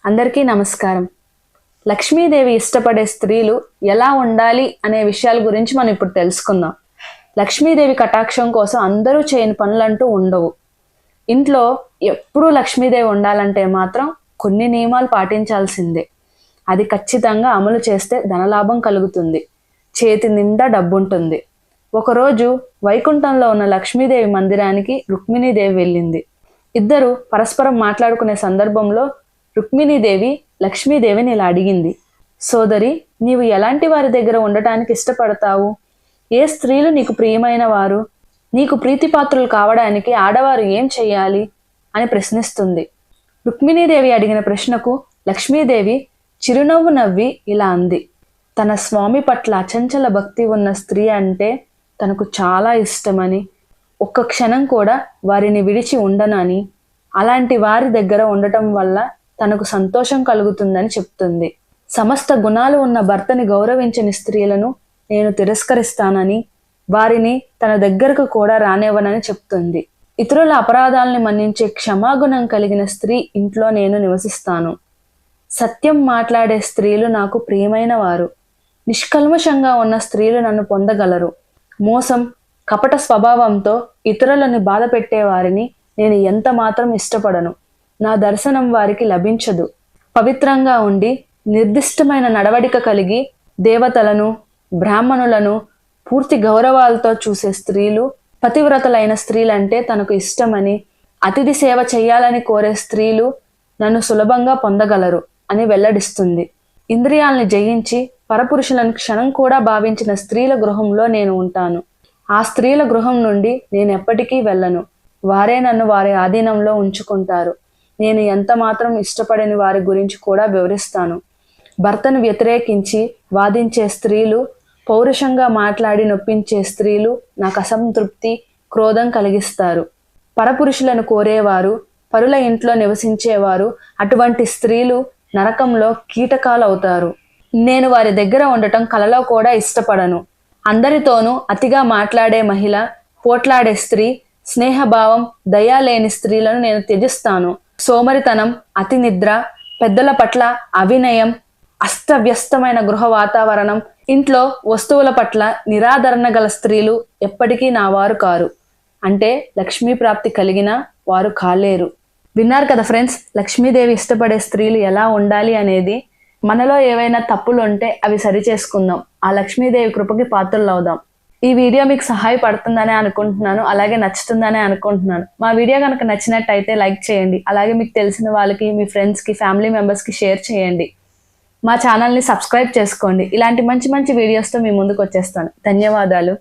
అందరికీ నమస్కారం. లక్ష్మీదేవి ఇష్టపడే స్త్రీలు ఎలా ఉండాలి అనే విషయాల గురించి మనం ఇప్పుడు తెలుసుకుందాం. లక్ష్మీదేవి కటాక్షం కోసం అందరూ చేయని పనులంటూ ఉండవు. ఇంట్లో ఎప్పుడూ లక్ష్మీదేవి ఉండాలంటే మాత్రం కొన్ని నియమాలు పాటించాల్సిందే. అది ఖచ్చితంగా అమలు చేస్తే ధనలాభం కలుగుతుంది, చేతి నిండా డబ్బుంటుంది. ఒకరోజు వైకుంఠంలో ఉన్న లక్ష్మీదేవి మందిరానికి రుక్మిణీదేవి వెళ్ళింది. ఇద్దరు పరస్పరం మాట్లాడుకునే సందర్భంలో రుక్మిణీదేవి లక్ష్మీదేవిని ఇలా అడిగింది, సోదరి, నీవు ఎలాంటి వారి దగ్గర ఉండటానికి ఇష్టపడతావు? ఏ స్త్రీలు నీకు ప్రియమైన వారు? నీకు ప్రీతిపాత్రులు కావడానికి ఆడవారు ఏం చెయ్యాలి అని ప్రశ్నిస్తుంది. రుక్మిణీదేవి అడిగిన ప్రశ్నకు లక్ష్మీదేవి చిరునవ్వు నవ్వి ఇలా అంది, తన స్వామి పట్ల అచంచల భక్తి ఉన్న స్త్రీ అంటే తనకు చాలా ఇష్టమని, ఒక్క క్షణం కూడా వారిని విడిచి ఉండనని, అలాంటి వారి దగ్గర ఉండటం వల్ల తనకు సంతోషం కలుగుతుందని చెప్తుంది. సమస్త గుణాలు ఉన్న భర్తని గౌరవించని స్త్రీలను నేను తిరస్కరిస్తానని, వారిని తన దగ్గరకు కూడా రానివ్వనని చెప్తుంది. ఇతరుల అపరాధాలని మన్నించే క్షమాగుణం కలిగిన స్త్రీ ఇంట్లో నేను నివసిస్తాను. సత్యం మాట్లాడే స్త్రీలు నాకు ప్రియమైన వారు. నిష్కల్మషంగా ఉన్న స్త్రీలు నన్ను పొందగలరు. మోసం, కపట స్వభావంతో ఇతరులను బాధ పెట్టే వారిని నేను ఎంత మాత్రం ఇష్టపడను. నా దర్శనం వారికి లభించదు. పవిత్రంగా ఉండి నిర్దిష్టమైన నడవడిక కలిగి దేవతలను, బ్రాహ్మణులను పూర్తి గౌరవాలతో చూసే స్త్రీలు, పతివ్రతలైన స్త్రీలంటే తనకు ఇష్టమని, అతిథి సేవ చేయాలని కోరే స్త్రీలు నన్ను సులభంగా పొందగలరు అని వెల్లడిస్తుంది. ఇంద్రియాల్ని జయించి పరపురుషులను క్షణం కూడా భావించిన స్త్రీల గృహంలో నేను ఉంటాను. ఆ స్త్రీల గృహం నుండి నేను ఎప్పటికీ వెళ్ళను. వారే నన్ను వారి ఆధీనంలో ఉంచుకుంటారు. నేను ఎంత మాత్రం ఇష్టపడని వారి గురించి కూడా వివరిస్తాను. భర్తను వ్యతిరేకించి వాదించే స్త్రీలు, పౌరుషంగా మాట్లాడి నొప్పించే స్త్రీలు నాకు అసంతృప్తి, క్రోధం కలిగిస్తారు. పరపురుషులను కోరేవారు, పరుల ఇంట్లో నివసించేవారు, అటువంటి స్త్రీలు నరకంలో కీటకాలు అవుతారు. నేను వారి దగ్గర ఉండటం కలలో కూడా ఇష్టపడను. అందరితోనూ అతిగా మాట్లాడే మహిళ, పోట్లాడే స్త్రీ, స్నేహభావం, దయా లేని స్త్రీలను నేను త్యజిస్తాను. సోమరితనం, అతి నిద్ర, పెద్దల పట్ల అవినయం, అస్తవ్యస్తమైన గృహ వాతావరణం, ఇంట్లో వస్తువుల పట్ల నిరాదరణ గల స్త్రీలు ఎప్పటికీ నా వారు కారు. అంటే లక్ష్మీ ప్రాప్తి కలిగిన వారు కాలేరు. విన్నారు కదా ఫ్రెండ్స్, లక్ష్మీదేవి ఇష్టపడే స్త్రీలు ఎలా ఉండాలి అనేది. మనలో ఏవైనా తప్పులు ఉంటే అవి సరిచేసుకుందాం. ఆ లక్ష్మీదేవి కృపకి పాత్రలు అవుదాం. ఈ వీడియో మీకు సహాయపడుతుందనే అనుకుంటున్నాను, అలాగే నచ్చుతుందనే అనుకుంటున్నాను. మా వీడియో కనుక నచ్చినట్టయితే లైక్ చేయండి. అలాగే మీకు తెలిసిన వాళ్ళకి, మీ ఫ్రెండ్స్కి, ఫ్యామిలీ మెంబర్స్కి షేర్ చేయండి. మా ఛానల్ని సబ్స్క్రైబ్ చేసుకోండి. ఇలాంటి మంచి మంచి వీడియోస్తో మీ ముందుకు వచ్చేస్తాను. ధన్యవాదాలు.